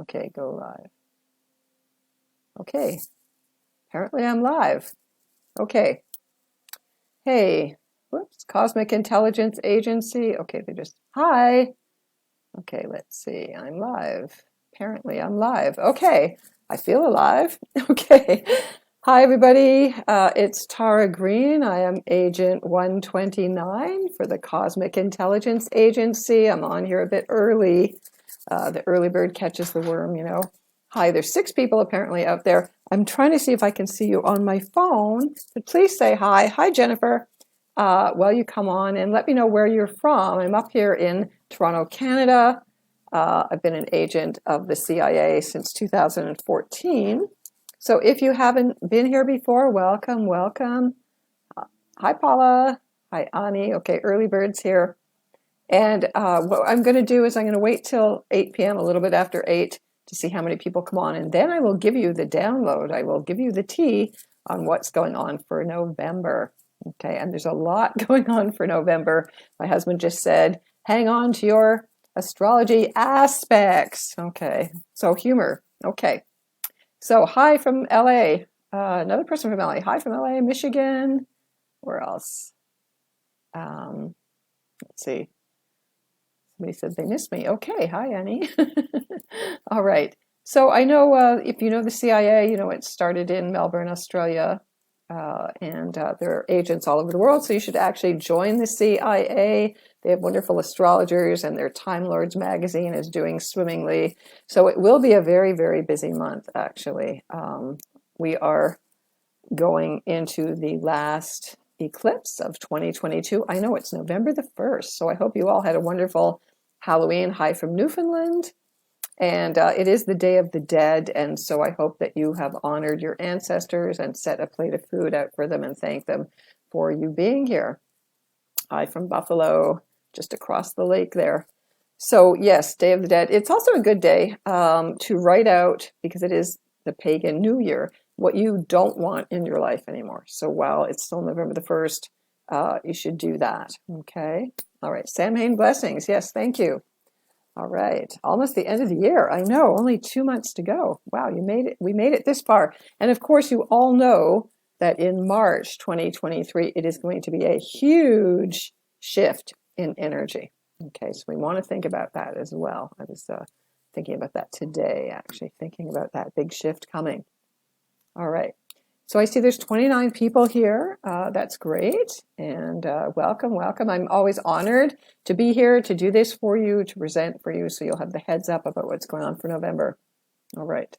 Okay, go live. Okay, apparently I'm live. Okay. Hey, whoops, Cosmic Intelligence Agency. Okay, hi. Okay, let's see. I'm live. Apparently I'm live. Okay, I feel alive. Okay. Hi, everybody. It's Tara Green. I am Agent 129 for the Cosmic Intelligence Agency. I'm on here a bit early. The early bird catches the worm, you know. Hi, there's 6 people apparently out there. I'm trying to see if I can see you on my phone. But please say hi. Hi, Jennifer. Well, you come on and let me know where you're from. I'm up here in Toronto, Canada. I've been an agent of the CIA since 2014. So if you haven't been here before, welcome, welcome. Hi, Paula. Hi, Ani. Okay, early birds here. And what I'm going to do is I'm going to wait till 8 p.m., a little bit after 8, to see how many people come on. And then I will give you the download. I will give you the tea on what's going on for November. Okay, and there's a lot going on for November. My husband just said, hang on to your astrology aspects. Okay, so humor. Okay, so hi from LA. Another person from LA. Hi from LA, Michigan. Where else? Let's see. Somebody said they missed me. Okay, hi, Annie. All right. So I know if you know the CIA, you know it started in Melbourne, Australia, and there are agents all over the world. So you should actually join the CIA. They have wonderful astrologers, and their Time Lords magazine is doing swimmingly. So it will be a very, very busy month, actually. We are going into the last eclipse of 2022. I know it's November the 1st, so I hope you all had a wonderful Halloween. Hi from Newfoundland. And it is the Day of the Dead, and so I hope that you have honored your ancestors and set a plate of food out for them and thank them for you being here. Hi from Buffalo, just across the lake there. So yes, Day of the Dead. It's also a good day to write out, because it is the pagan New Year, what you don't want in your life anymore. So while it's still November the 1st, you should do that. Okay. All right. Samhain blessings. Yes, thank you. All right. Almost the end of the year. I know, only 2 months to go. Wow, you made it. We made it this far. And of course, you all know that in March 2023, it is going to be a huge shift in energy. Okay, so we want to think about that as well. I was thinking about that today, actually, thinking about that big shift coming. All right. So I see there's 29 people here. That's great. And welcome, welcome. I'm always honored to be here, to do this for you, to present for you, so you'll have the heads up about what's going on for November. All right.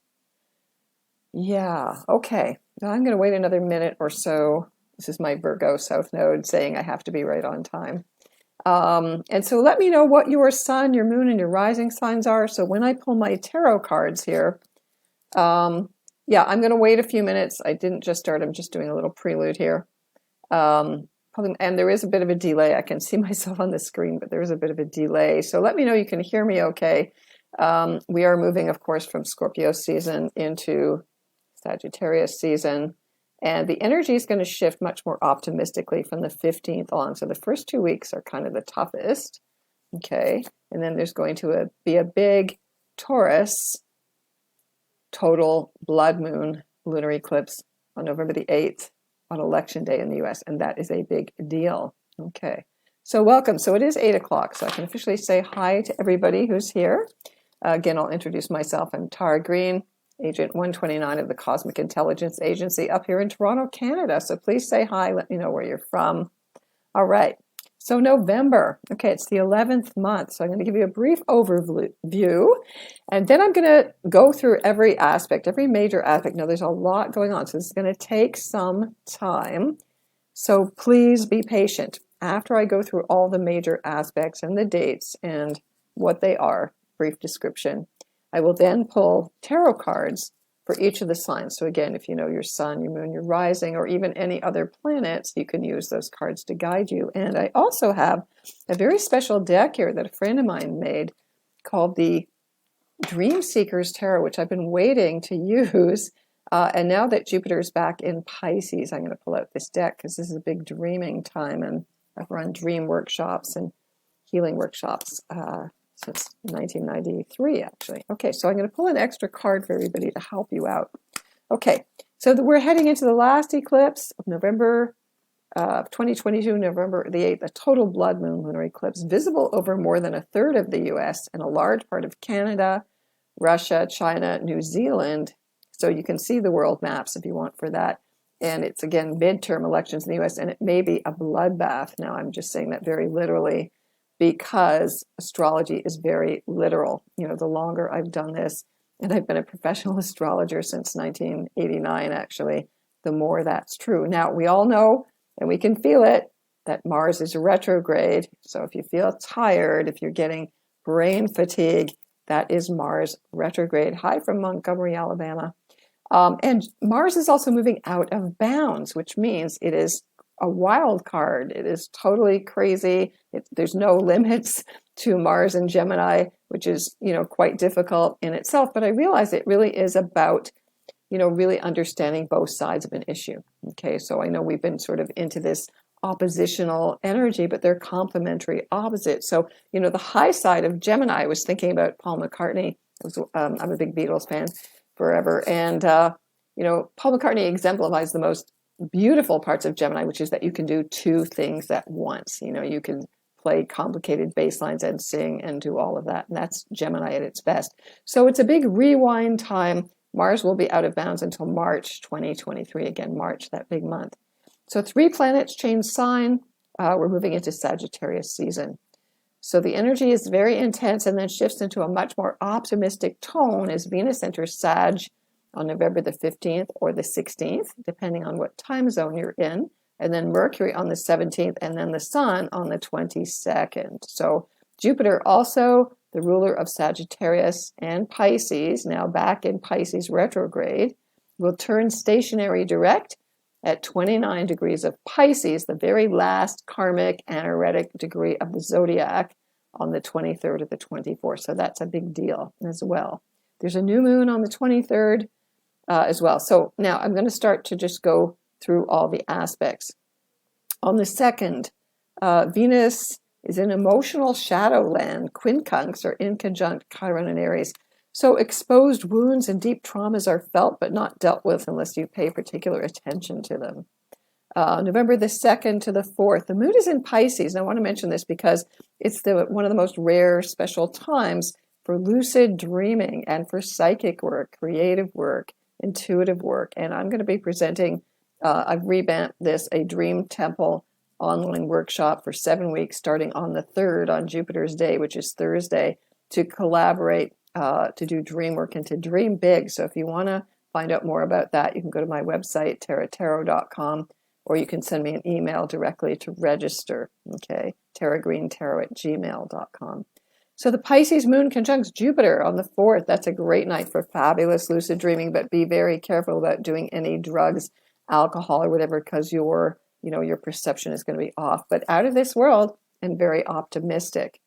Yeah, okay. Now I'm going to wait another minute or so. This is my Virgo South Node saying I have to be right on time. And so let me know what your sun, your moon, and your rising signs are. So when I pull my tarot cards here, yeah, I'm going to wait a few minutes. I didn't just start. I'm just doing a little prelude here. And there is a bit of a delay. I can see myself on the screen, but there is a bit of a delay. So let me know you can hear me okay. We are moving, of course, from Scorpio season into Sagittarius season. And the energy is going to shift much more optimistically from the 15th on. So the first 2 weeks are kind of the toughest. Okay. And then there's going to be a big Taurus total blood moon lunar eclipse on November the 8th on Election Day in the US, and that is a big deal. Okay, so welcome. So it is 8 o'clock, so I can officially say hi to everybody who's here. Again, I'll introduce myself. I'm Tara Green, Agent 129 of the Cosmic Intelligence Agency up here in Toronto, Canada. So please say hi, let me know where you're from. All right. So November, okay, it's the 11th month. So I'm going to give you a brief overview, and then I'm going to go through every aspect, every major aspect. Now, there's a lot going on, so this is going to take some time. So please be patient. After I go through all the major aspects and the dates and what they are, brief description, I will then pull tarot cards for each of the signs. So again, if you know your sun, your moon, your rising, or even any other planets, you can use those cards to guide you. And I also have a very special deck here that a friend of mine made called the Dream Seekers Tarot, which I've been waiting to use. And now that Jupiter's back in Pisces, I'm going to pull out this deck because this is a big dreaming time. And I've run dream workshops and healing workshops since 1993, actually. Okay, so I'm going to pull an extra card for everybody to help you out. Okay, so we're heading into the last eclipse of November 2022, November the 8th, a total blood moon lunar eclipse visible over more than a third of the US and a large part of Canada, Russia, China, New Zealand. So you can see the world maps if you want for that. And it's, again, midterm elections in the US, and it may be a bloodbath. Now, I'm just saying that very literally because astrology is very literal. You know, the longer I've done this, and I've been a professional astrologer since 1989, actually, the more that's true. Now, we all know, and we can feel it, that Mars is retrograde. So if you feel tired, if you're getting brain fatigue, that is Mars retrograde. Hi from Montgomery, Alabama. And Mars is also moving out of bounds, which means it is a wild card. It is totally crazy. There's no limits to Mars and Gemini, which is, you know, quite difficult in itself. But I realize it really is about, you know, really understanding both sides of an issue. Okay, so I know we've been sort of into this oppositional energy, but they're complementary opposites. So, you know, the high side of Gemini, I was thinking about Paul McCartney. I'm a big Beatles fan forever. And, you know, Paul McCartney exemplifies the most beautiful parts of Gemini, which is that you can do two things at once. You know, you can play complicated bass lines and sing and do all of that. And that's Gemini at its best. So it's a big rewind time. Mars will be out of bounds until March 2023. Again, March, that big month. So 3 planets change sign. We're moving into Sagittarius season. So the energy is very intense and then shifts into a much more optimistic tone as Venus enters Sag on November the 15th or the 16th, depending on what time zone you're in, and then Mercury on the 17th, and then the Sun on the 22nd. So Jupiter, also the ruler of Sagittarius and Pisces, now back in Pisces retrograde, will turn stationary direct at 29 degrees of Pisces, the very last karmic anaretic degree of the zodiac, on the 23rd or the 24th. So that's a big deal as well. There's a new moon on the 23rd as well. So now I'm going to start to just go through all the aspects. On the 2nd, Venus is in emotional shadowland, quincunx, or in conjunct Chiron and Aries. So exposed wounds and deep traumas are felt but not dealt with unless you pay particular attention to them. November the 2nd to the 4th, the moon is in Pisces. And I want to mention this because it's one of the most rare special times for lucid dreaming and for psychic work, creative work, intuitive work. And I'm going to be presenting, I've revamped this, a Dream Temple online workshop for 7 weeks starting on the 3rd on Jupiter's day, which is Thursday, to collaborate, to do dream work and to dream big. So if you want to find out more about that, you can go to my website, taratarot.com, or you can send me an email directly to register, okay, taragreentarot@gmail.com. So the Pisces moon conjuncts Jupiter on the 4th. That's a great night for fabulous lucid dreaming, but be very careful about doing any drugs, alcohol, or whatever, because your perception is going to be off. But out of this world and very optimistic.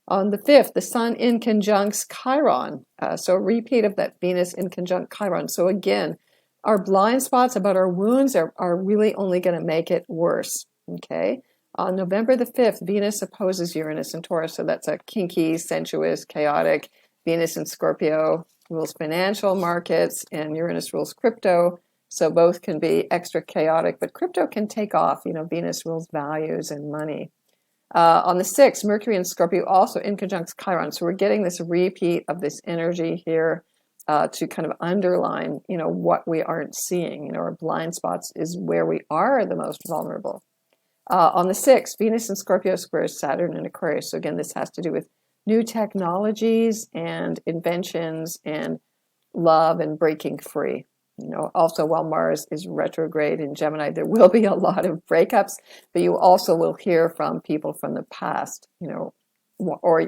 On the 5th, the Sun in conjuncts Chiron. So a repeat of that Venus in conjunct Chiron. So again, our blind spots about our wounds are really only going to make it worse, okay? On November the 5th, Venus opposes Uranus and Taurus, so that's a kinky, sensuous, chaotic. Venus in Scorpio rules financial markets, and Uranus rules crypto, so both can be extra chaotic, but crypto can take off. You know, Venus rules values and money. On the 6th, Mercury in Scorpio also in conjunct Chiron, so we're getting this repeat of this energy here to kind of underline, you know, what we aren't seeing. You know, our blind spots is where we are the most vulnerable. On the 6th, Venus in Scorpio squares Saturn in Aquarius. So again, this has to do with new technologies and inventions and love and breaking free. You know, also while Mars is retrograde in Gemini, there will be a lot of breakups, but you also will hear from people from the past, you know,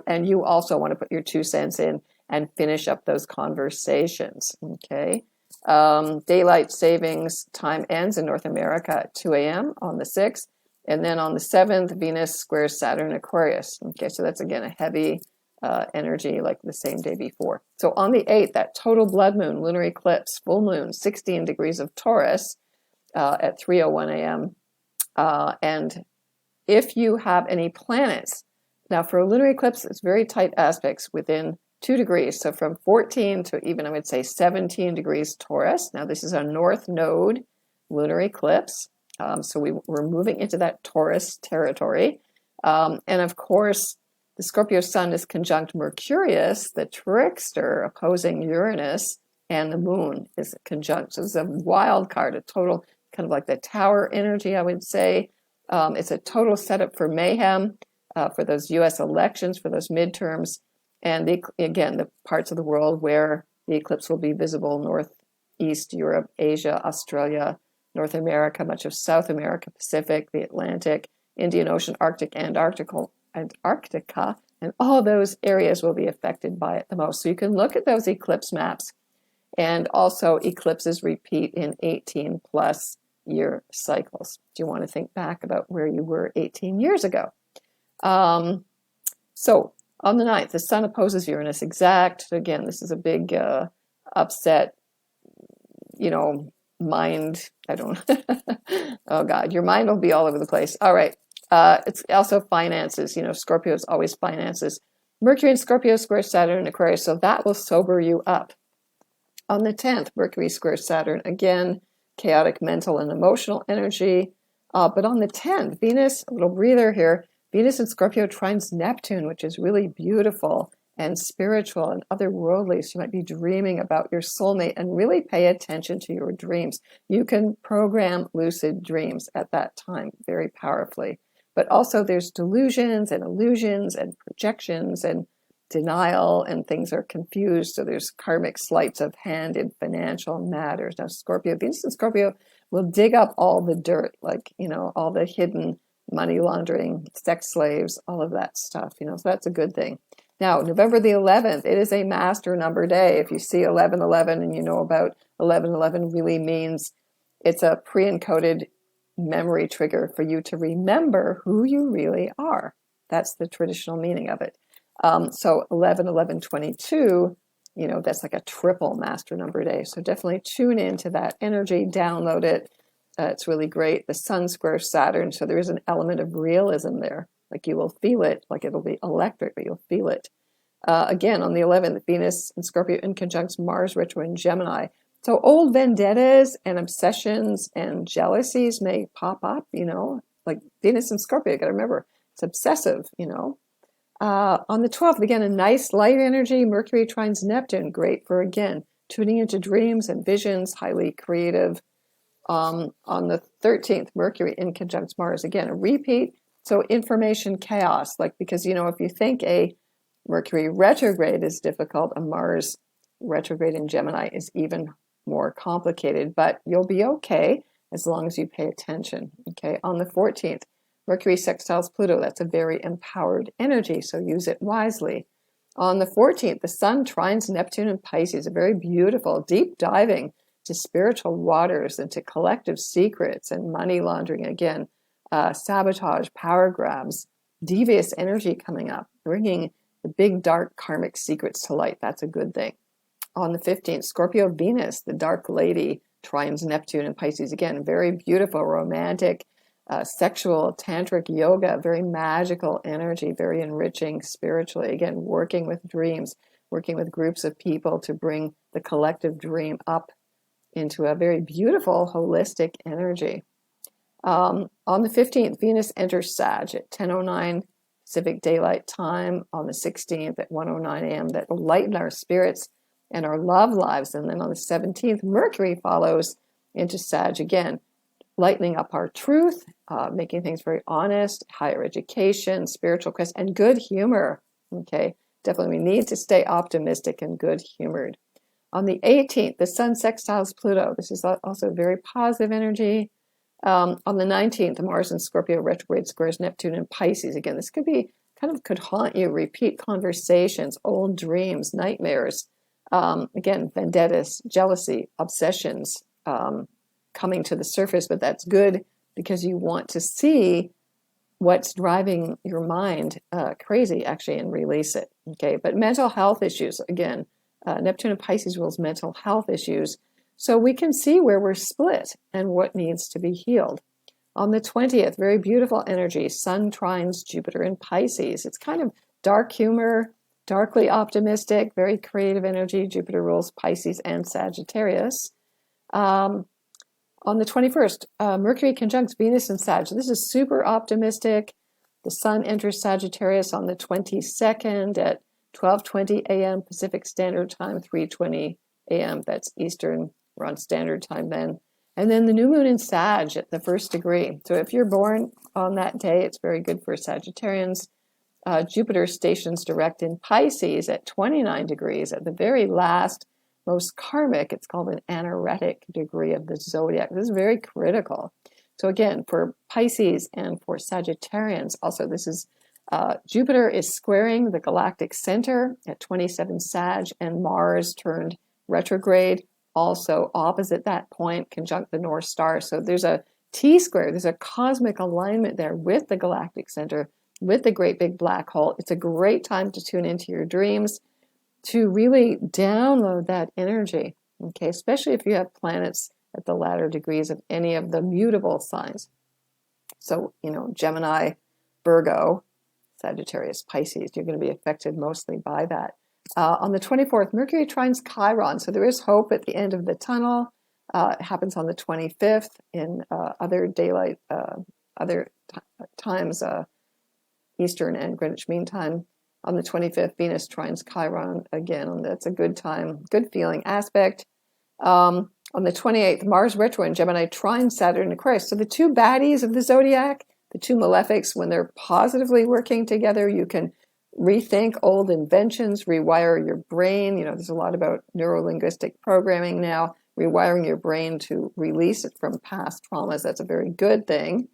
and you also want to put your 2 cents in and finish up those conversations, okay? Daylight savings time ends in North America at 2 a.m. on the 6th. And then on the 7th, Venus squares Saturn Aquarius. Okay, so that's, again, a heavy energy like the same day before. So on the 8th, that total blood moon, lunar eclipse, full moon, 16 degrees of Taurus at 3:01 a.m. And if you have any planets Now, for a lunar eclipse, it's very tight aspects within 2 degrees. So from 14 to even, I would say, 17 degrees Taurus. Now, this is a North Node lunar eclipse. So we're moving into that Taurus territory. And of course, the Scorpio sun is conjunct Mercurius, the trickster, opposing Uranus, and the moon is conjunct. So it's a wild card, a total kind of like the tower energy, I would say. It's a total setup for mayhem for those U.S. elections, for those midterms, and again, the parts of the world where the eclipse will be visible: Northeast Europe, Asia, Australia, North America, much of South America, Pacific, the Atlantic, Indian Ocean, Arctic, Antarctica, and all those areas will be affected by it the most. So you can look at those eclipse maps, and also eclipses repeat in 18 plus year cycles. Do you want to think back about where you were 18 years ago? So on the 9th, the sun opposes Uranus exact. Again, this is a big upset, mind. I don't, oh God, your mind will be all over the place. All right. It's also finances. Scorpio is always finances. Mercury in Scorpio squares Saturn in Aquarius, so that will sober you up. On the 10th, Mercury squares Saturn. Again, chaotic mental and emotional energy. But on the 10th, Venus, a little breather here, Venus in Scorpio trines Neptune, which is really beautiful and spiritual and otherworldly. So you might be dreaming about your soulmate, and really pay attention to your dreams. You can program lucid dreams at that time very powerfully. But also there's delusions and illusions and projections and denial, and things are confused. So there's karmic sleights of hand in financial matters. Now, Venus in Scorpio will dig up all the dirt, like, all the hidden money laundering, sex slaves, all of that stuff, so that's a good thing. Now, November the 11th, it is a master number day. If you see 1111 and you know about 1111, really means it's a pre-encoded memory trigger for you to remember who you really are. That's the traditional meaning of it. So 11, 11, 22, that's like a triple master number day. So definitely tune into that energy, download it. It's really great. The sun squares Saturn, so there is an element of realism there. Like you will feel it, like it'll be electric, but you'll feel it. Again, on the 11th, Venus in Scorpio in conjunct Mars retro in Gemini. So old vendettas and obsessions and jealousies may pop up, like Venus in Scorpio. You got to remember, it's obsessive, On the 12th, again, a nice light energy. Mercury trines Neptune, great for, again, tuning into dreams and visions, highly creative. On the 13th, Mercury in conjunct Mars, again, a repeat. So information chaos, because, if you think a Mercury retrograde is difficult, a Mars retrograde in Gemini is even more complicated, but you'll be okay as long as you pay attention. Okay. On the 14th, Mercury sextiles Pluto. That's a very empowered energy, so use it wisely. On the 14th, the sun trines Neptune in Pisces, a very beautiful, deep diving to spiritual waters and to collective secrets and money laundering. Again, sabotage, power grabs, devious energy coming up, bringing the big dark karmic secrets to light. That's a good thing. On the 15th, Scorpio Venus, the dark lady, trines Neptune in Pisces. Again, very beautiful, romantic, sexual, tantric yoga, very magical energy, very enriching spiritually. Again, working with dreams, working with groups of people to bring the collective dream up into a very beautiful, holistic energy. On the 15th, Venus enters Sag at 10:09 Pacific Daylight Time. On the 16th at 1:09 a.m. That will lighten our spirits and our love lives. And then on the 17th, Mercury follows into Sag again, lightening up our truth, making things very honest, higher education, spiritual quest, and good humor. Okay, definitely we need to stay optimistic and good-humored. On the 18th, the sun sextiles Pluto. This is also very positive energy. On the 19th, Mars in Scorpio retrograde squares Neptune in Pisces. Again, this could haunt you, repeat conversations, old dreams, nightmares. Again, vendettas, jealousy, obsessions coming to the surface, but that's good because you want to see what's driving your mind crazy, actually, and release it. Okay, but mental health issues, again, Neptune in Pisces rules mental health issues. So we can see where we're split and what needs to be healed. On the 20th, very beautiful energy, Sun trines Jupiter in Pisces. It's kind of dark humor, darkly optimistic, very creative energy. Jupiter rules Pisces and Sagittarius. On the 21st, Mercury conjuncts Venus and Sag. This is super optimistic. The Sun enters Sagittarius on the 22nd at 12:20 a.m. Pacific Standard Time, 3:20 a.m. That's Eastern. We're on Standard Time then. And then the new moon in Sag at the 1st degree. So if you're born on that day, it's very good for Sagittarians. Jupiter stations direct in Pisces at 29 degrees at the very last, most karmic, it's called an anaretic degree of the zodiac. This is very critical. So again, for Pisces and for Sagittarians, also this is Jupiter is squaring the galactic center at 27 Sag, and Mars turned retrograde, also opposite that point, conjunct the North Star. So there's a T-square, there's a cosmic alignment there with the galactic center, with the great big black hole. It's a great time to tune into your dreams, to really download that energy, okay, especially if you have planets at the latter degrees of any of the mutable signs. So, Gemini, Virgo, Sagittarius, Pisces, you're going to be affected mostly by that. On the 24th, Mercury trines Chiron, so there is hope at the end of the tunnel. It happens on the 25th in other daylight, times, Eastern and Greenwich Mean Time. On the 25th, Venus trines Chiron again. That's a good time, good feeling aspect. On the 28th, Mars retro in Gemini trines Saturn in Aquarius. So the two baddies of the zodiac, the two malefics, when they're positively working together, you can rethink old inventions, rewire your brain. There's a lot about neuro-linguistic programming now, rewiring your brain to release it from past traumas. That's a very good thing.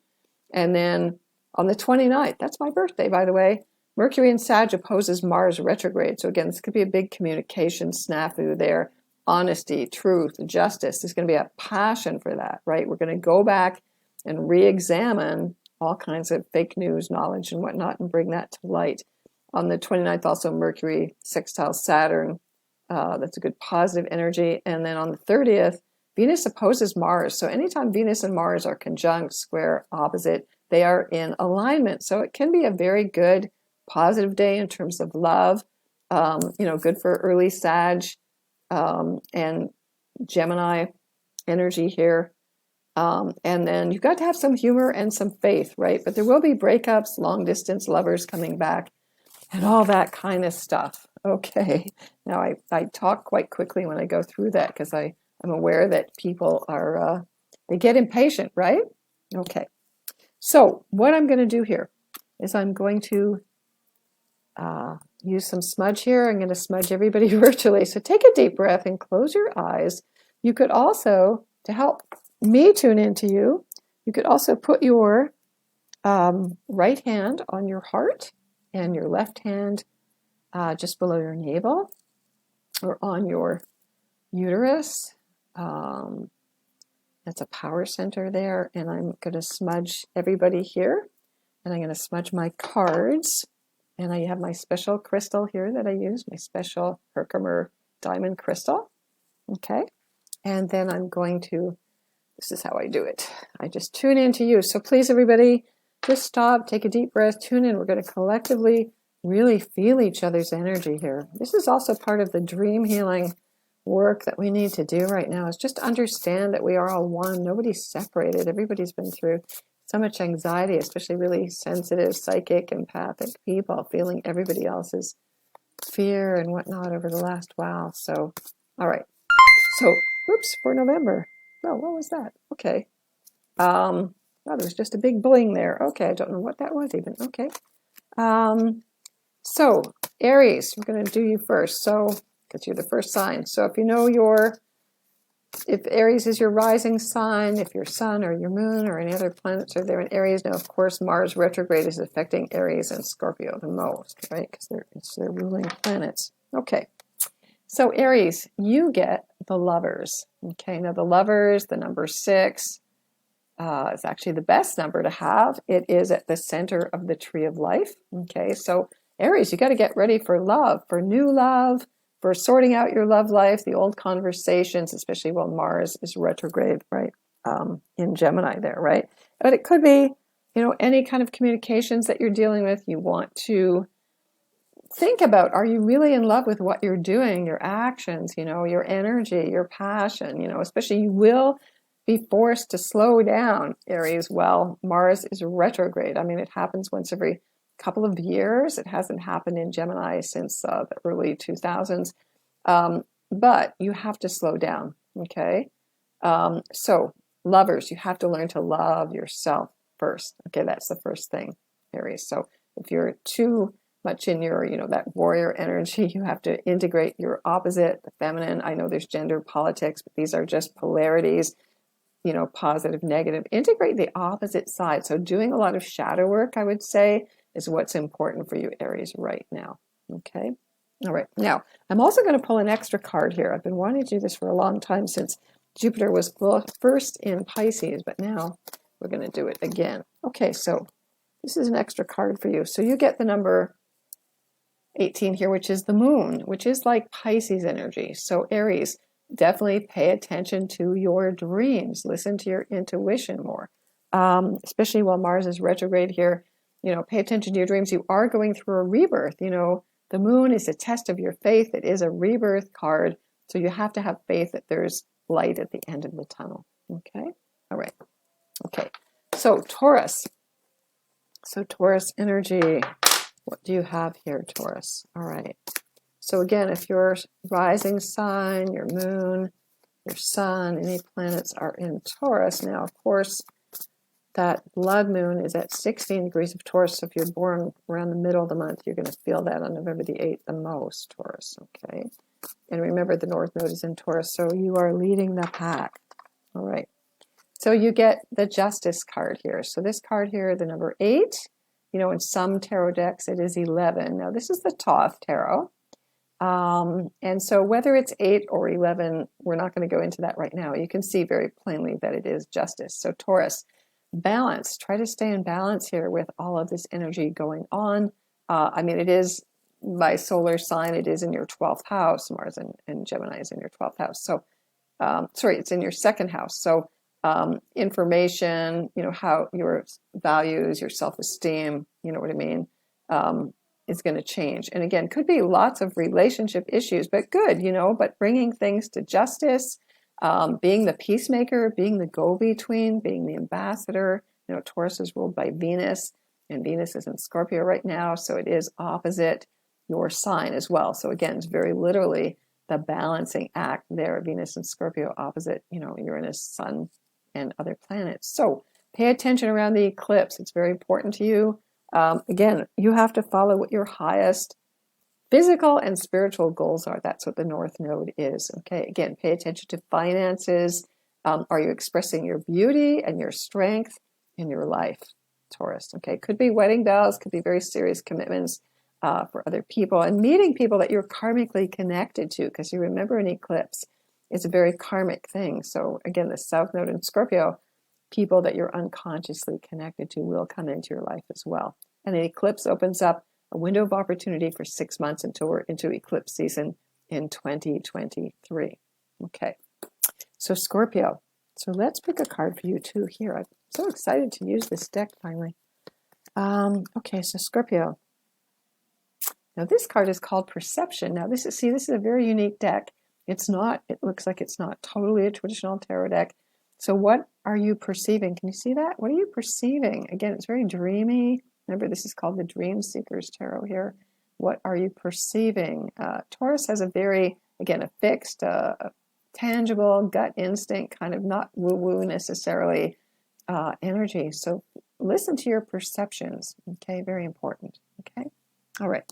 And then on the 29th, that's my birthday, by the way, Mercury in Sag opposes Mars retrograde. So again, this could be a big communication snafu there. Honesty, truth, justice. There's going to be a passion for that, right? We're going to go back and re-examine all kinds of fake news, knowledge, and whatnot, and bring that to light. On the 29th, also Mercury sextiles Saturn. That's a good positive energy. And then on the 30th, Venus opposes Mars. So anytime Venus and Mars are conjunct, square, opposite, they are in alignment. So it can be a very good positive day in terms of love, good for early Sag and Gemini energy here. And then you've got to have some humor and some faith, right? But there will be breakups, long distance lovers coming back, and all that kind of stuff. Okay. Now I talk quite quickly when I go through that because I'm aware that people are, they get impatient, right? Okay. So what I'm going to do here is I'm going to use some smudge here. I'm going to smudge everybody virtually. So take a deep breath and close your eyes. You could also, to help me tune into you, you could also put your right hand on your heart and your left hand just below your navel or on your uterus. That's a power center there. And I'm going to smudge everybody here. And I'm going to smudge my cards. And I have my special crystal here that I use, my special Herkimer diamond crystal. Okay. And then I'm going to, this is how I do it. I just tune into you. So please, everybody, just stop, take a deep breath, tune in. We're going to collectively really feel each other's energy here. This is also part of the dream healing work that we need to do right now, is just understand that we are all one. Nobody's separated. Everybody's been through so much anxiety, especially really sensitive, psychic, empathic people, feeling everybody else's fear and whatnot over the last while. So, all right. So, whoops, for November. Oh, what was that? Okay. Oh, there was just a big bling there. Okay, I don't know what that was even. Okay. So, Aries, we're going to do you first. So, because you're the first sign. So, if you know if Aries is your rising sign, if your sun or your moon or any other planets are there in Aries, now, of course, Mars retrograde is affecting Aries and Scorpio the most, right? Because it's their ruling planets. Okay. So, Aries, you get the Lovers. Okay, now the Lovers, the number 6, is actually the best number to have. It is at the center of the tree of life. Okay, so Aries, you got to get ready for love, for new love, for sorting out your love life, the old conversations, especially while Mars is retrograde, right? in Gemini there, right? But it could be, any kind of communications that you're dealing with. You want to think about, are you really in love with what you're doing, your actions, your energy, your passion, especially you will be forced to slow down, Aries, while Mars is retrograde. I mean, it happens once every couple of years. It hasn't happened in Gemini since the early 2000s. But you have to slow down, okay? So lovers, you have to learn to love yourself first. Okay, that's the first thing, Aries. So if you're too much in your, that warrior energy, you have to integrate your opposite, the feminine. I know there's gender politics, but these are just polarities, positive, negative. Integrate the opposite side. So doing a lot of shadow work, I would say, is what's important for you, Aries, right now. Okay. All right. Now, I'm also going to pull an extra card here. I've been wanting to do this for a long time since Jupiter was first in Pisces, but now we're going to do it again. Okay, so this is an extra card for you. So you get the number 18 here, which is the moon, which is like Pisces energy. So Aries, definitely pay attention to your dreams. Listen to your intuition more, especially while Mars is retrograde here. Pay attention to your dreams. You are going through a rebirth. The moon is a test of your faith. It is a rebirth card. So you have to have faith that there's light at the end of the tunnel. Okay? All right. Okay. So Taurus. So Taurus energy. What do you have here, Taurus? All right. So again, if your rising sign, your moon, your sun, any planets are in Taurus, now, of course, that blood moon is at 16 degrees of Taurus. So if you're born around the middle of the month, you're going to feel that on November the 8th the most, Taurus. Okay. And remember, the North Node is in Taurus, so you are leading the pack. All right. So you get the Justice card here. So this card here, the number 8, in some tarot decks, it is 11. Now, this is the Thoth tarot. And so whether it's 8 or 11, we're not going to go into that right now. You can see very plainly that it is Justice. So Taurus, balance. Try to stay in balance here with all of this energy going on. It is by solar sign, it is in your 12th house. Mars and Gemini is in your 12th house. So, it's in your second house. So, information, how your values, your self-esteem, you know what I mean, is going to change. And again, could be lots of relationship issues, but good, but bringing things to justice, being the peacemaker, being the go-between, being the ambassador. Taurus is ruled by Venus, and Venus is in Scorpio right now, so it is opposite your sign as well. So again, it's very literally the balancing act there, Venus and Scorpio opposite, Uranus, Sun, and other planets. So pay attention around the eclipse. It's very important to you. Again, you have to follow what your highest physical and spiritual goals are. That's what the North Node is. Okay, again, pay attention to finances. Are you expressing your beauty and your strength in your life, Taurus? Okay, could be wedding vows, could be very serious commitments for other people, and meeting people that you're karmically connected to, because you remember an eclipse is a very karmic thing. So again, the South Node in Scorpio, people that you're unconsciously connected to will come into your life as well. And the eclipse opens up a window of opportunity for 6 months until we're into eclipse season in 2023. Okay, so Scorpio. So let's pick a card for you too here. I'm so excited to use this deck finally. Okay, so Scorpio. Now this card is called Perception. Now this is a very unique deck. It looks like it's not totally a traditional tarot deck. So what are you perceiving? Can you see that? What are you perceiving? Again, it's very dreamy. Remember, this is called the Dream Seekers Tarot here. What are you perceiving? Taurus has a very, again, a fixed, tangible gut instinct, kind of not woo-woo necessarily energy. So listen to your perceptions. Okay, very important. Okay, all right.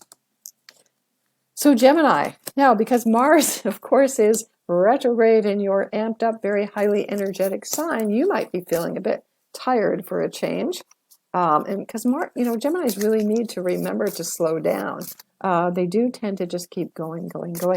So Gemini. Now, because Mars, of course, is retrograde in your amped up, very highly energetic sign, you might be feeling a bit tired for a change. And because Geminis really need to remember to slow down. They do tend to just keep going.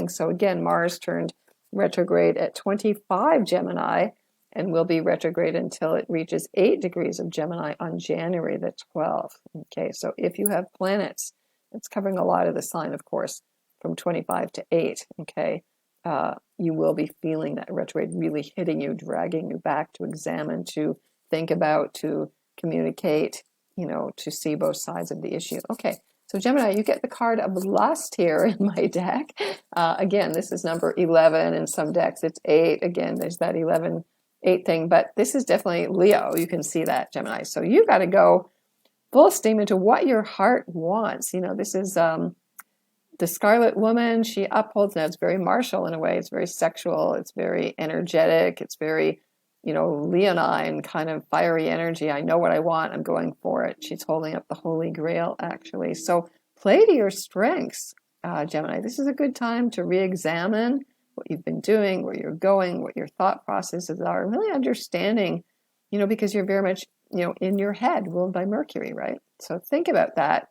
So again, Mars turned retrograde at 25 Gemini and will be retrograde until it reaches 8 degrees of Gemini on January the 12th. Okay, so if you have planets, it's covering a lot of the sign, of course, from 25 to 8. Okay, you will be feeling that retrograde really hitting you, dragging you back to examine, to think about, to communicate, to see both sides of the issue. Okay, so Gemini, you get the card of lust here in my deck. Again, this is number 11. In some decks, it's 8. Again, there's that 11, 8 thing, but this is definitely Leo. You can see that, Gemini. So you got to go full steam into what your heart wants. This is the Scarlet Woman. She upholds, now it's very martial in a way. It's very sexual. It's very energetic. It's very, leonine kind of fiery energy. I know what I want. I'm going for it. She's holding up the Holy Grail, actually. So play to your strengths, Gemini. This is a good time to re-examine what you've been doing, where you're going, what your thought processes are, really understanding, because you're very much, in your head, ruled by Mercury, right? So think about that.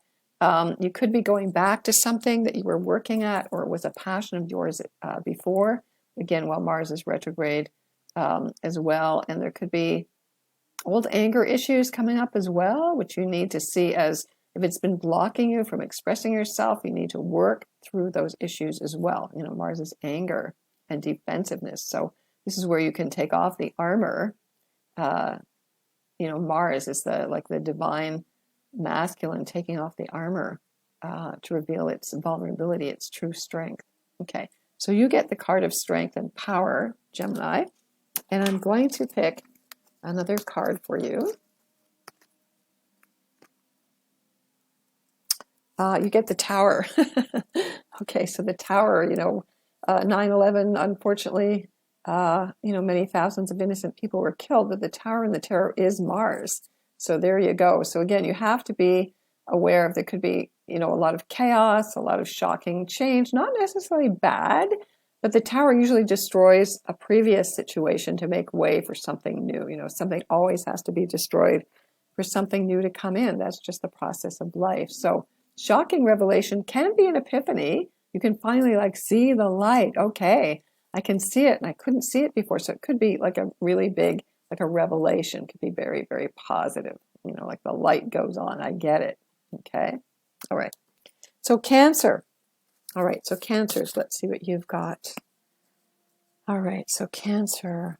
You could be going back to something that you were working at or was a passion of yours before, again, while Mars is retrograde as well. And there could be old anger issues coming up as well, which you need to see as if it's been blocking you from expressing yourself, you need to work through those issues as well. Mars is anger and defensiveness. So this is where you can take off the armor. Mars is the divine masculine taking off the armor to reveal its vulnerability, its true strength. Okay, so you get the card of strength and power, Gemini, and I'm going to pick another card for you. You get the Tower. Okay, so the Tower, 9/11, unfortunately, many thousands of innocent people were killed, but the Tower and the terror is Mars. So there you go. So again, you have to be aware of there could be, a lot of chaos, a lot of shocking change, not necessarily bad, but the Tower usually destroys a previous situation to make way for something new. Something always has to be destroyed for something new to come in. That's just the process of life. So shocking revelation can be an epiphany. You can finally see the light. Okay, I can see it and I couldn't see it before. So it could be like a really big, like a revelation, could be very, very positive. Like the light goes on. I get it. Okay. All right. So Cancer. All right. So Cancers, let's see what you've got. All right. So Cancer.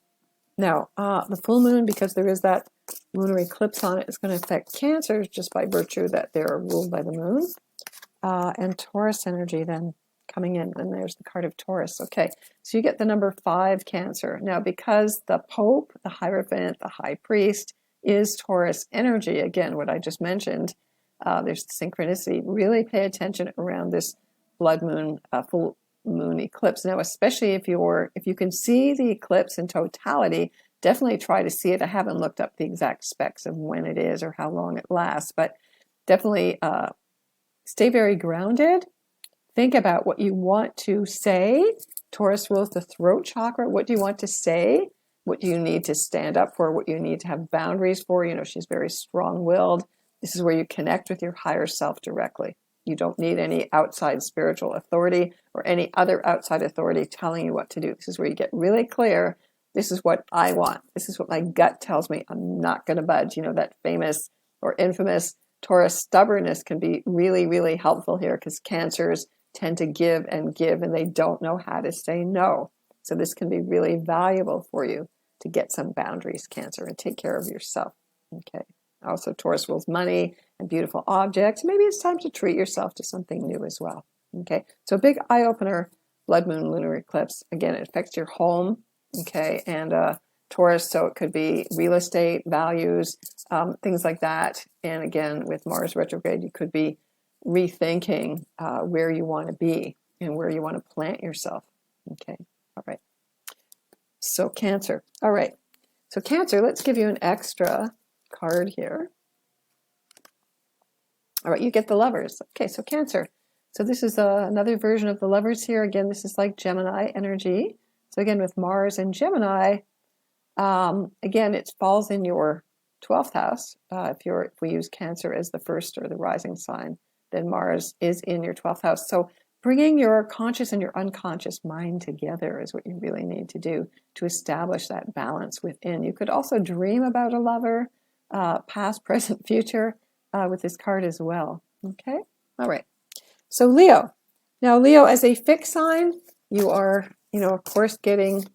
Now, the full moon, because there is that lunar eclipse on it, is going to affect Cancers just by virtue that they're ruled by the moon. And Taurus energy then coming in, and there's the card of Taurus. Okay, so you get the number 5, Cancer. Now, because the Pope, the Hierophant, the High Priest is Taurus energy, again, what I just mentioned, there's synchronicity. Really pay attention around this blood moon, full moon eclipse. Now, especially if you can see the eclipse in totality, definitely try to see it. I haven't looked up the exact specs of when it is or how long it lasts, but definitely stay very grounded. Think about what you want to say. Taurus rules the throat chakra. What do you want to say? What do you need to stand up for? What you need to have boundaries for? She's very strong-willed. This is where you connect with your higher self directly. You don't need any outside spiritual authority or any other outside authority telling you what to do. This is where you get really clear. This is what I want. This is what my gut tells me. I'm not going to budge. That famous or infamous Taurus stubbornness can be really, really helpful here because Cancers tend to give and they don't know how to say no. So this can be really valuable for you to get some boundaries, Cancer, and take care of yourself. Okay. Also, Taurus rules money and beautiful objects. Maybe it's time to treat yourself to something new as well. Okay. So big eye opener, blood moon lunar eclipse. Again, it affects your home. Okay. And Taurus, so it could be real estate, values, things like that. And again, with Mars retrograde, you could be rethinking where you want to be and where you want to plant yourself. Okay. All right. So Cancer. All right. So Cancer, let's give you an extra card here. All right. You get the Lovers. Okay. So Cancer. So this is another version of the Lovers here. Again, this is like Gemini energy. So again, with Mars and Gemini, again, it falls in your 12th house. If we use Cancer as the first or the rising sign, then Mars is in your 12th house. So bringing your conscious and your unconscious mind together is what you really need to do to establish that balance within. You could also dream about a lover, past, present, future, with this card as well. Okay? All right. So Leo. Now, Leo, as a fixed sign, you are of course, getting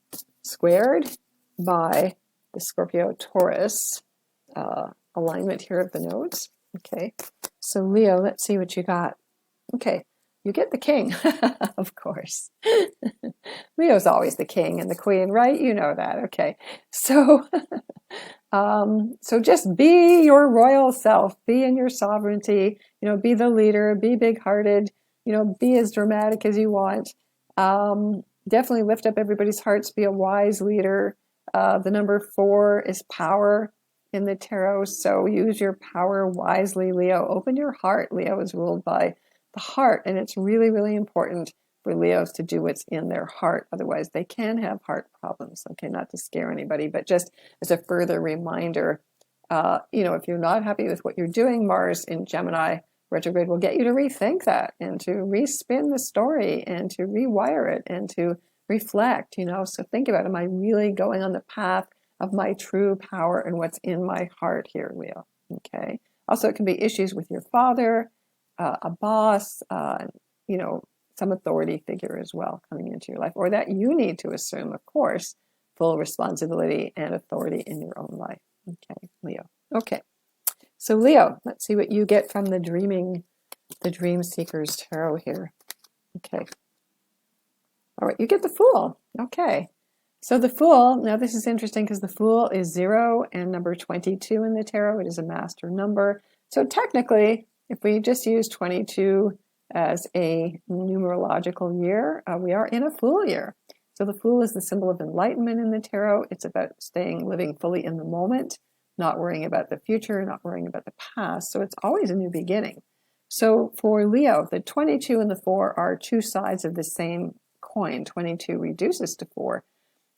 squared by the Scorpio-Taurus alignment here of the nodes. Okay, so Leo, let's see what you got. Okay, you get the king, of course. Leo's always the king and the queen, right? You know that. Okay, so so just be your royal self, be in your sovereignty, be the leader, be big-hearted, be as dramatic as you want. Definitely lift up everybody's hearts, be a wise leader. The number 4 is power in the tarot, so use your power wisely, Leo. Open your heart. Leo is ruled by the heart, and it's really, really important for Leos to do what's in their heart. Otherwise, they can have heart problems. Okay, not to scare anybody, but just as a further reminder, if you're not happy with what you're doing, Mars in Gemini retrograde will get you to rethink that and to respin the story and to rewire it and to reflect, So think about, am I really going on the path of my true power and what's in my heart here, Leo? Okay. Also, it can be issues with your father, a boss, some authority figure as well coming into your life, or that you need to assume, of course, full responsibility and authority in your own life. Okay, Leo. Okay. So Leo, let's see what you get from the Dream Seekers Tarot here. Okay. All right, you get the Fool. Okay. So the Fool, now this is interesting because the Fool is 0 and number 22 in the tarot. It is a master number. So technically, if we just use 22 as a numerological year, we are in a Fool year. So the Fool is the symbol of enlightenment in the tarot. It's about living fully in the moment, not worrying about the future, not worrying about the past. So it's always a new beginning. So for Leo, the 22 and the 4 are two sides of the same coin. 22 reduces to 4.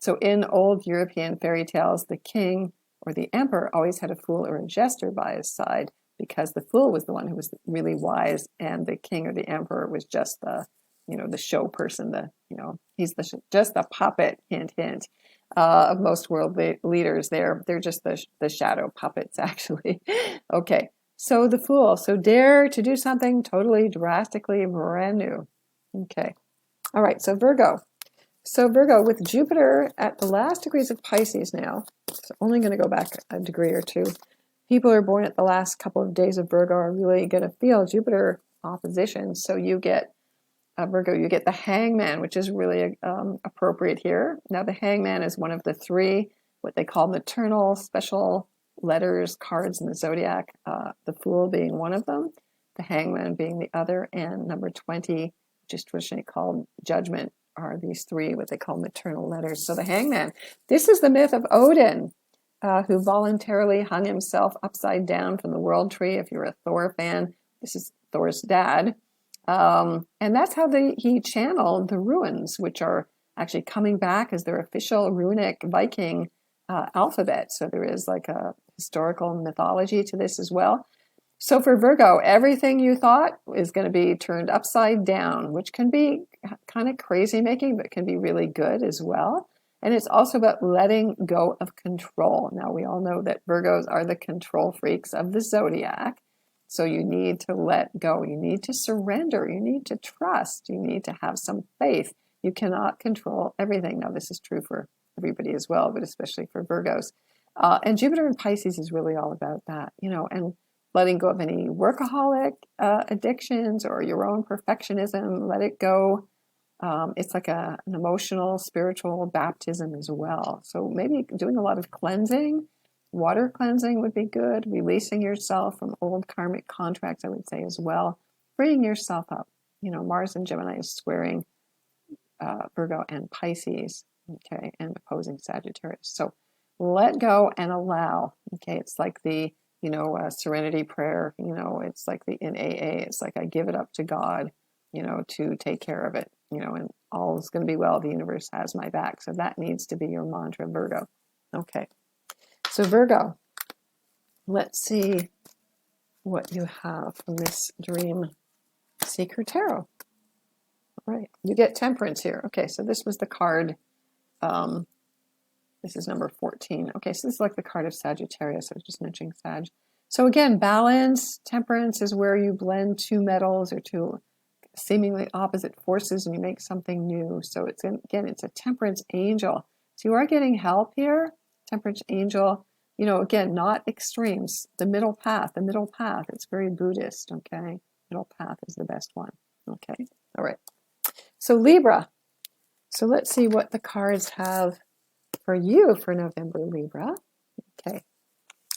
So in old European fairy tales, the king or the emperor always had a fool or a jester by his side, because the fool was the one who was really wise, and the king or the emperor was just the show person. He's just the puppet. Hint, hint. Of most world leaders, they're just the shadow puppets, actually. Okay, so the Fool. So dare to do something totally drastically brand new. Okay, all right. So Virgo. So Virgo, with Jupiter at the last degrees of Pisces now, so only going to go back a degree or two. People who are born at the last couple of days of Virgo are really going to feel Jupiter opposition. So you get Virgo, you get the Hangman, which is really appropriate here. Now, the Hangman is one of the 3, what they call maternal special letters, cards in the zodiac, the Fool being one of them, the Hangman being the other, and number 20, which is traditionally called Judgment, are these 3, what they call maternal letters. So the Hangman, this is the myth of Odin, who voluntarily hung himself upside down from the world tree. If you're a Thor fan, this is Thor's dad. And that's how he channeled the runes, which are actually coming back as their official runic Viking alphabet. So there is like a historical mythology to this as well. So for Virgo, everything you thought is going to be turned upside down, which can be kind of crazy making, but can be really good as well. And it's also about letting go of control. Now, we all know that Virgos are the control freaks of the zodiac. So you need to let go. You need to surrender. You need to trust. You need to have some faith. You cannot control everything. Now, this is true for everybody as well, but especially for Virgos. And Jupiter in Pisces is really all about that, and letting go of any workaholic addictions or your own perfectionism. Let it go. It's like an emotional, spiritual baptism as well. So maybe doing a lot of cleansing. Water cleansing would be good. Releasing yourself from old karmic contracts, I would say, as well. Freeing yourself up. Mars and Gemini is squaring Virgo and Pisces, okay, and opposing Sagittarius. So let go and allow. Okay, it's like the serenity prayer. It's like in AA. It's like I give it up to God, to take care of it. And all is going to be well. The universe has my back. So that needs to be your mantra, Virgo. Okay. So Virgo, let's see what you have from this Dream Seeker Tarot. All right, you get Temperance here. Okay, so this was the card. This is number 14. Okay, so this is like the card of Sagittarius. I was just mentioning Sag. So again, balance, temperance is where you blend two metals or two seemingly opposite forces and you make something new. So it's, again, it's a temperance angel. So you are getting help here, temperance angel. You know, again, not extremes, the middle path, it's very Buddhist, okay? Middle path is the best one, okay? All right. So Libra. So let's see what the cards have for you for November, Libra. Okay.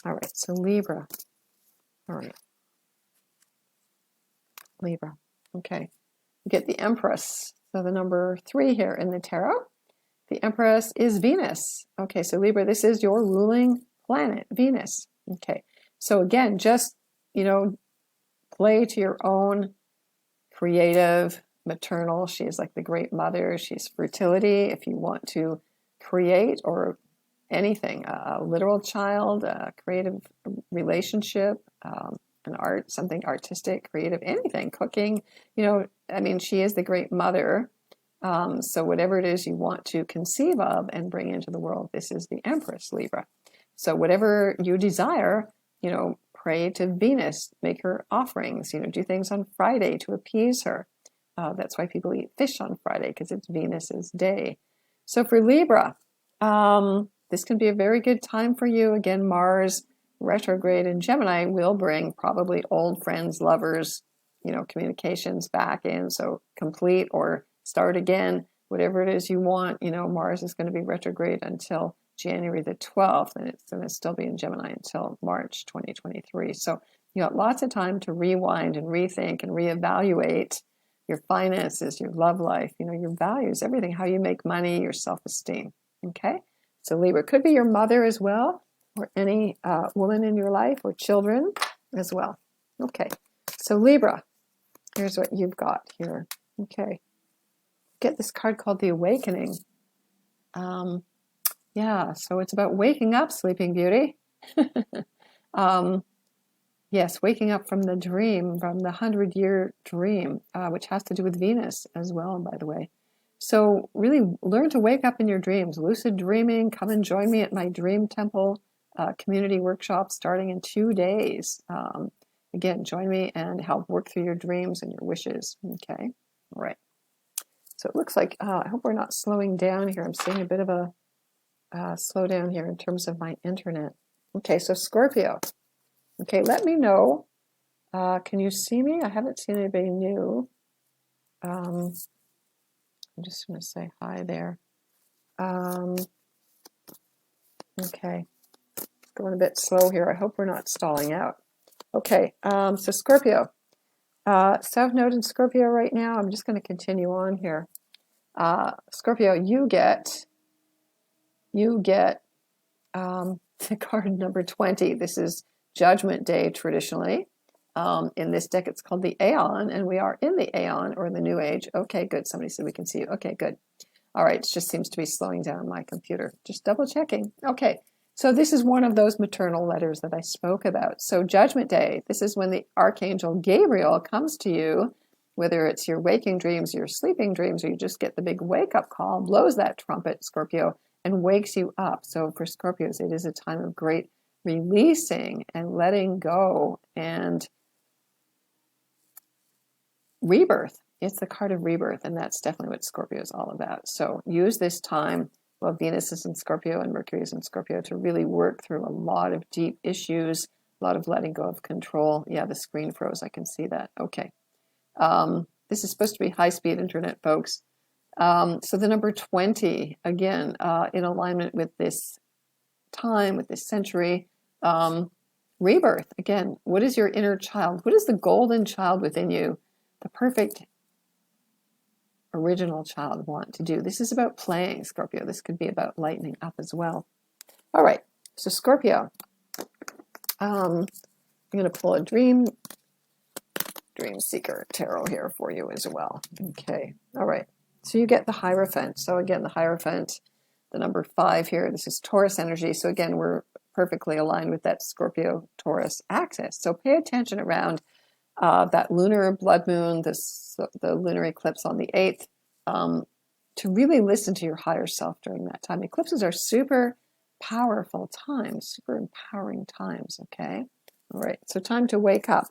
All right. So Libra. All right. Libra. Okay. You get the Empress. So the number 3 here in the tarot. The Empress is Venus. Okay. So Libra, this is your ruling planet, Venus. Okay. So again, just, you know, play to your own creative, maternal. She is like the great mother. She's fertility. If you want to create or anything, a literal child, a creative relationship, an art, something artistic, creative, anything, cooking, you know, I mean, she is the great mother. So whatever it is you want to conceive of and bring into the world, this is the Empress, Libra. So whatever you desire, you know, pray to Venus, make her offerings, you know, do things on Friday to appease her. That's why people eat fish on Friday, because it's Venus's day. So for Libra, this can be a very good time for you. Again, Mars retrograde in Gemini will bring probably old friends, lovers, you know, communications back in. So complete or start again, whatever it is you want. You know, Mars is going to be retrograde until January the 12th, and it's going to still be in Gemini until March 2023. So you got lots of time to rewind and rethink and reevaluate your finances, your love life, you know, your values, everything, how you make money, your self-esteem. Okay? So Libra could be your mother as well, or any woman in your life, or children as well. Okay. So Libra, here's what you've got here. Okay. Get this card called the Awakening. Yeah, so it's about waking up, Sleeping Beauty. Yes, waking up from the dream, from the 100-year dream, which has to do with Venus as well, by the way. So really learn to wake up in your dreams. Lucid dreaming, come and join me at my Dream Temple community workshop starting in 2 days. Again, join me and help work through your dreams and your wishes. Okay, all right. So it looks like, I hope we're not slowing down here. I'm seeing a bit of a slow down here in terms of my internet. Okay, so Scorpio. Okay, let me know. Can you see me? I haven't seen anybody new. I'm just going to say hi there. Okay, going a bit slow here. I hope we're not stalling out. Okay, so Scorpio. South Node in Scorpio right now. I'm just going to continue on here. Scorpio, you get the card number 20. This is Judgment Day traditionally. In this deck, it's called the Aeon, and we are in the Aeon, or the New Age. Okay, good. Somebody said we can see you. Okay, good. All right, it just seems to be slowing down my computer. Just double checking. Okay, so this is one of those maternal letters that I spoke about. So Judgment Day, this is when the Archangel Gabriel comes to you, whether it's your waking dreams, your sleeping dreams, or you just get the big wake-up call, blows that trumpet, Scorpio, and wakes you up. So for Scorpios, it is a time of great releasing and letting go and rebirth. It's the card of rebirth, and that's definitely what Scorpio is all about. So use this time, well, Venus is in Scorpio and Mercury is in Scorpio, to really work through a lot of deep issues, a lot of letting go of control. Yeah, the screen froze. I can see that. Okay. This is supposed to be high-speed internet, folks. So the number 20, again, in alignment with this time, with this century, rebirth. Again, what is your inner child? What is the golden child within you? The perfect original child want to do? This is about playing, Scorpio. This could be about lightening up as well. All right, so Scorpio. I'm going to pull a Dream Seeker Tarot here for you as well. Okay, all right. So you get the Hierophant. So again, the Hierophant, the number 5 here, this is Taurus energy. So again, we're perfectly aligned with that Scorpio-Taurus axis. So pay attention around that lunar blood moon, the lunar eclipse on the 8th, to really listen to your higher self during that time. Eclipses are super powerful times, super empowering times, okay? All right, so time to wake up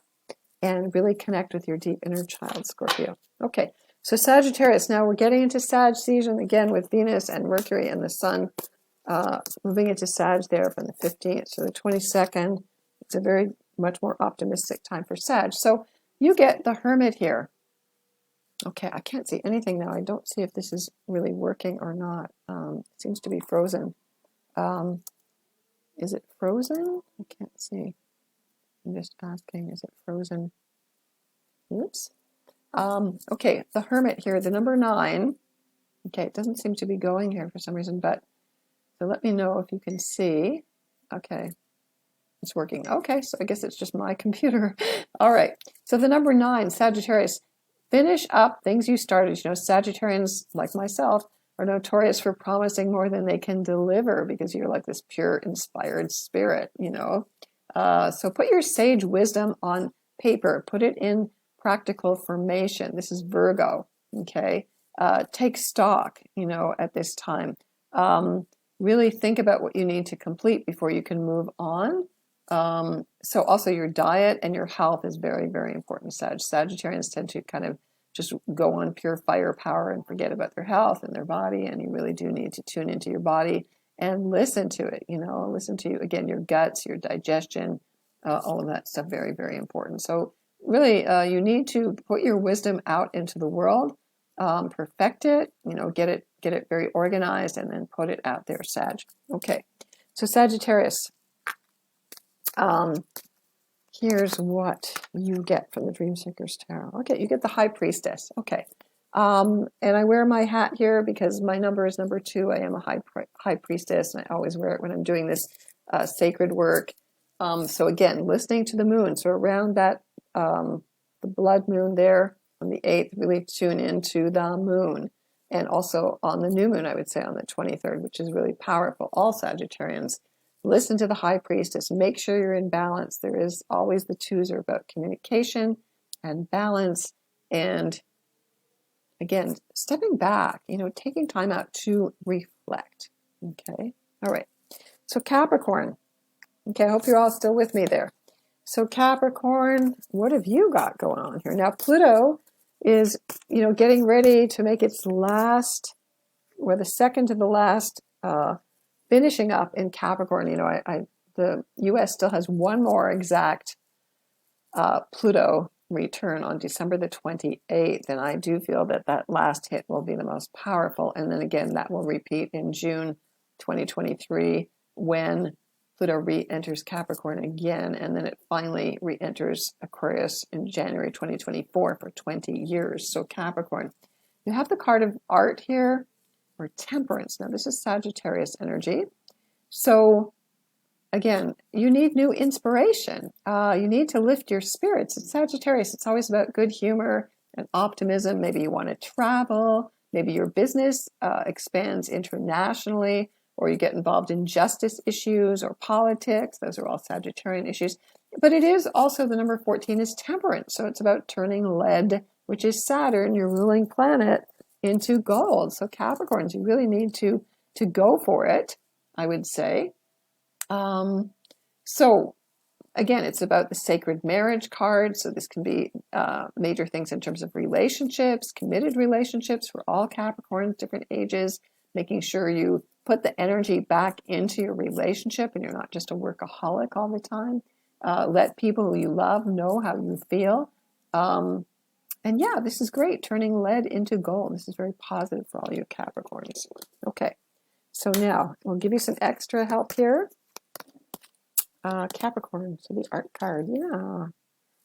and really connect with your deep inner child, Scorpio. Okay, so Sagittarius, now we're getting into Sag season again with Venus and Mercury and the Sun moving into Sag there from the 15th to the 22nd. It's a very much more optimistic time for Sag. So you get the Hermit here. Okay, I can't see anything now. I don't see if this is really working or not. It seems to be frozen. Is it frozen? I can't see. I'm just asking, is it frozen? Oops. Okay, the Hermit here, the number 9. Okay, it doesn't seem to be going here for some reason, but so let me know if you can see. Okay, it's working. Okay, so I guess it's just my computer. All right, so the number 9, Sagittarius, finish up things you started. You know, Sagittarians, like myself, are notorious for promising more than they can deliver because you're like this pure, inspired spirit, you know. So put your sage wisdom on paper, put it in practical formation. This is Virgo, okay? Take stock, you know, at this time. Really think about what you need to complete before you can move on. So also your diet and your health is very, very important. Sagittarians tend to kind of just go on pure firepower and forget about their health and their body. And you really do need to tune into your body and listen to it, you know, listen to, again, your guts, your digestion, all of that stuff, very, very important. So really, you need to put your wisdom out into the world, perfect it, you know, get it very organized, and then put it out there, Sag. Okay, so Sagittarius, here's what you get from the Dream Seekers Tarot. Okay, you get the High Priestess. Okay, and I wear my hat here because my number is number 2. I am a high priestess, and I always wear it when I'm doing this sacred work. So again, listening to the moon. So around that, the blood moon there on the 8th, really tune into the moon. And also on the new moon, I would say on the 23rd, which is really powerful. All Sagittarians, listen to the High Priestess. Make sure you're in balance. There is always the 2s are about communication and balance. And again, stepping back, you know, taking time out to reflect. Okay. All right. So Capricorn. Okay. I hope you're all still with me there. So Capricorn, what have you got going on here? Now, Pluto is, you know, getting ready to make its last, or the second to the last, finishing up in Capricorn. You know, the U.S. still has one more exact Pluto return on December the 28th, and I do feel that that last hit will be the most powerful. And then again, that will repeat in June 2023 when Pluto re-enters Capricorn again, and then it finally re-enters Aquarius in January 2024 for 20 years. So Capricorn, you have the card of art here, or temperance. Now this is Sagittarius energy. So again, you need new inspiration. You need to lift your spirits. It's Sagittarius. It's always about good humor and optimism. Maybe you want to travel. Maybe your business expands internationally, or you get involved in justice issues or politics. Those are all Sagittarian issues. But it is also, the number 14 is temperance. So it's about turning lead, which is Saturn, your ruling planet, into gold. So Capricorns, you really need to go for it, I would say. So again, it's about the sacred marriage card. So this can be major things in terms of relationships, committed relationships for all Capricorns, different ages, making sure you put the energy back into your relationship and you're not just a workaholic all the time. Let people who you love know how you feel. And yeah, this is great, turning lead into gold. This is very positive for all you Capricorns. Okay, so now we'll give you some extra help here. Capricorn, so the art card, yeah.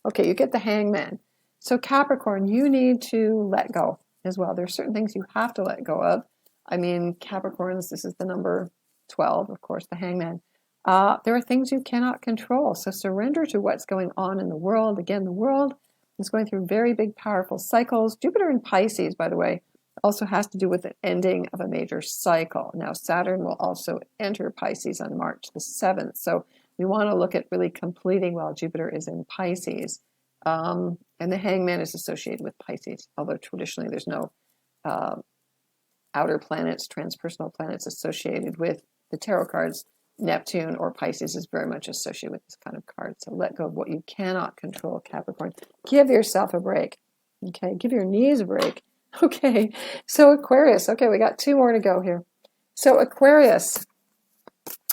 Okay, you get the Hangman. So Capricorn, you need to let go as well. There are certain things you have to let go of. I mean, Capricorns, this is the number 12, of course, the Hangman. There are things you cannot control, so surrender to what's going on in the world. Again, the world is going through very big, powerful cycles. Jupiter in Pisces, by the way, also has to do with the ending of a major cycle. Now, Saturn will also enter Pisces on March the 7th, so we want to look at really completing while Jupiter is in Pisces. And the Hangman is associated with Pisces, although traditionally there's no outer planets, transpersonal planets associated with the tarot cards. Neptune or Pisces is very much associated with this kind of card. So let go of what you cannot control, Capricorn. Give yourself a break. Okay, give your knees a break. Okay, so Aquarius. Okay, we got 2 more to go here. So Aquarius,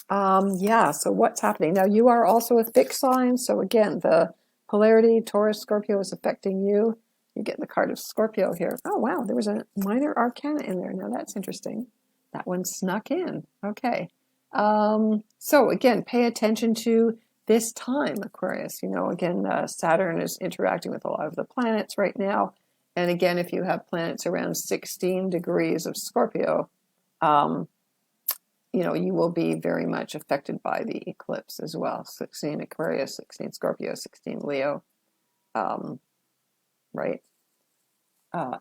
yeah, so what's happening? Now you are also a fixed sign, so again, the polarity, Taurus, Scorpio is affecting you. You get the card of Scorpio here. Oh wow, there was a minor arcana in there. Now that's interesting. That one snuck in. Okay. So again, pay attention to this time, Aquarius. You know, again, Saturn is interacting with a lot of the planets right now. And again, if you have planets around 16 degrees of Scorpio, um, you know, you will be very much affected by the eclipse as well. 16 Aquarius, 16 Scorpio, 16 Leo, um, right?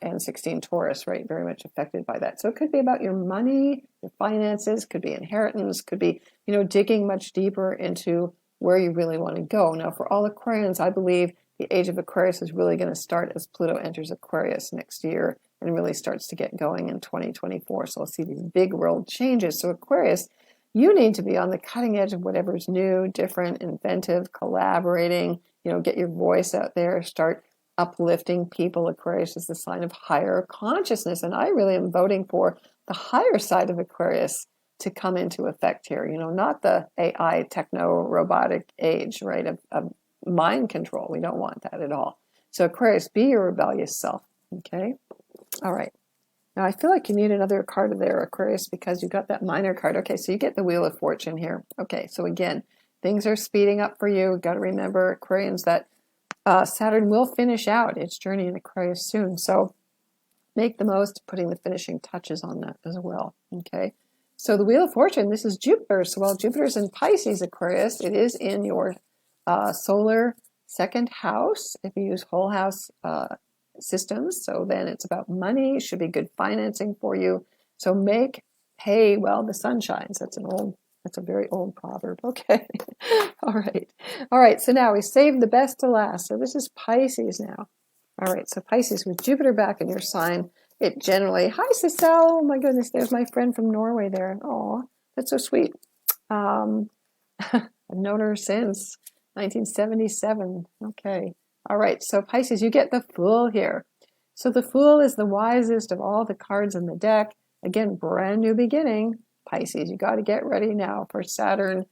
And 16 Taurus, right? Very much affected by that. So it could be about your money, your finances, could be inheritance, could be, you know, digging much deeper into where you really want to go. Now, for all Aquarians, I believe the age of Aquarius is really going to start as Pluto enters Aquarius next year and really starts to get going in 2024. So we'll see these big world changes. So Aquarius, you need to be on the cutting edge of whatever's new, different, inventive, collaborating, you know, get your voice out there, start uplifting people. Aquarius is the sign of higher consciousness. And I really am voting for the higher side of Aquarius to come into effect here. You know, not the AI techno robotic age, right, of mind control. We don't want that at all. So Aquarius, be your rebellious self. Okay. All right. Now I feel like you need another card there, Aquarius, because you got that minor card. Okay. So you get the Wheel of Fortune here. Okay. So again, things are speeding up for you. Got to remember, Aquarians, that Saturn will finish out its journey in Aquarius soon. So make the most of putting the finishing touches on that as well. Okay. So the Wheel of Fortune, this is Jupiter. So while Jupiter's in Pisces, Aquarius, it is in your solar second house if you use whole house systems. So then it's about money, should be good financing for you. So make hay while the sun shines. That's a very old proverb. Okay. All right. All right. So now we save the best to last. So this is Pisces now. All right. So Pisces, with Jupiter back in your sign, it generally, hi, Cicel. Oh my goodness. There's my friend from Norway there. Oh, that's so sweet. I've known her since 1977. Okay. All right. So Pisces, you get the Fool here. So the Fool is the wisest of all the cards in the deck. Again, brand new beginning. Pisces, you got to get ready now for Saturn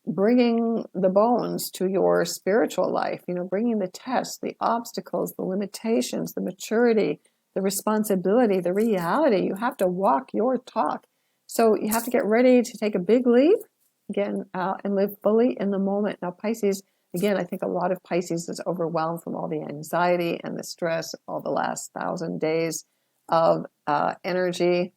bringing the bones to your spiritual life, you know, bringing the tests, the obstacles, the limitations, the maturity, the responsibility, the reality. You have to walk your talk. So you have to get ready to take a big leap again and live fully in the moment. Now, Pisces, again, I think a lot of Pisces is overwhelmed from all the anxiety and the stress of all the last 1,000 days of energy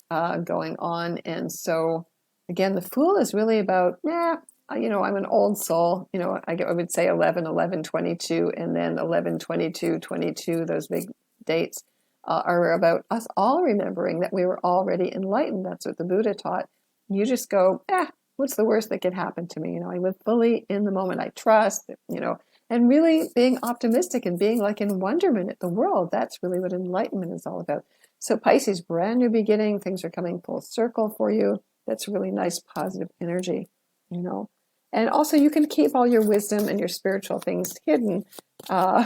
going on. And so, again, the Fool is really about, you know, I'm an old soul. You know, I would say 11, 11, 22, and then 11, 22, 22, those big dates are about us all remembering that we were already enlightened. That's what the Buddha taught. You just go, what's the worst that could happen to me? You know, I live fully in the moment. I trust, you know, and really being optimistic and being like in wonderment at the world. That's really what enlightenment is all about. So Pisces, brand new beginning. Things are coming full circle for you. That's really nice, positive energy, you know. And also you can keep all your wisdom and your spiritual things hidden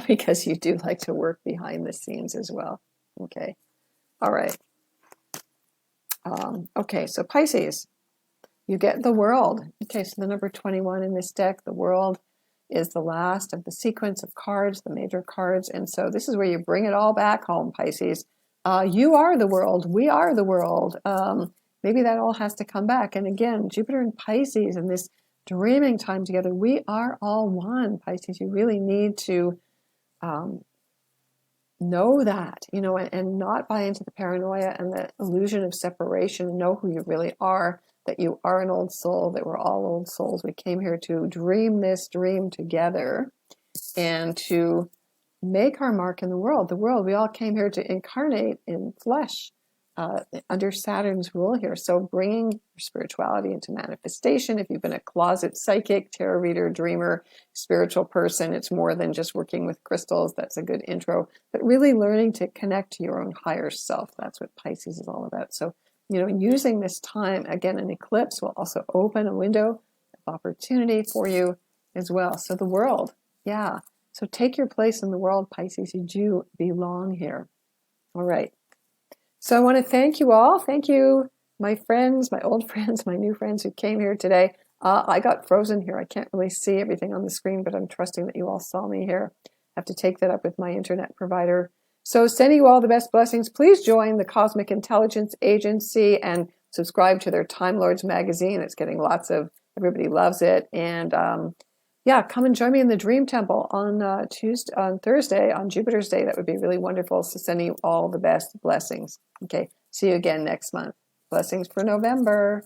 because you do like to work behind the scenes as well. Okay. All right. Okay, so Pisces, you get the World. Okay, so the number 21 in this deck, the World, is the last of the sequence of cards, the major cards. And so this is where you bring it all back home, Pisces. You are the world. We are the world. Maybe that all has to come back. And again, Jupiter and Pisces and this dreaming time together, we are all one, Pisces. You really need to know that, you know, and not buy into the paranoia and the illusion of separation. Know who you really are, that you are an old soul, that we're all old souls. We came here to dream this dream together and to make our mark in the world. The world, we all came here to incarnate in flesh under Saturn's rule here. So bringing your spirituality into manifestation. If you've been a closet psychic, tarot reader, dreamer, spiritual person, it's more than just working with crystals. That's a good intro. But really learning to connect to your own higher self. That's what Pisces is all about. So, you know, using this time, again, an eclipse will also open a window of opportunity for you as well. So the World, yeah. So take your place in the world, Pisces. You do belong here. All right. So I want to thank you all. Thank you, my friends, my old friends, my new friends who came here today. I got frozen here. I can't really see everything on the screen, but I'm trusting that you all saw me here. I have to take that up with my internet provider. So sending you all the best blessings. Please join the Cosmic Intelligence Agency and subscribe to their Time Lords magazine. It's getting lots of, everybody loves it. And yeah, come and join me in the Dream Temple on Thursday, on Jupiter's Day. That would be really wonderful. So sending you all the best blessings. Okay, see you again next month. Blessings for November.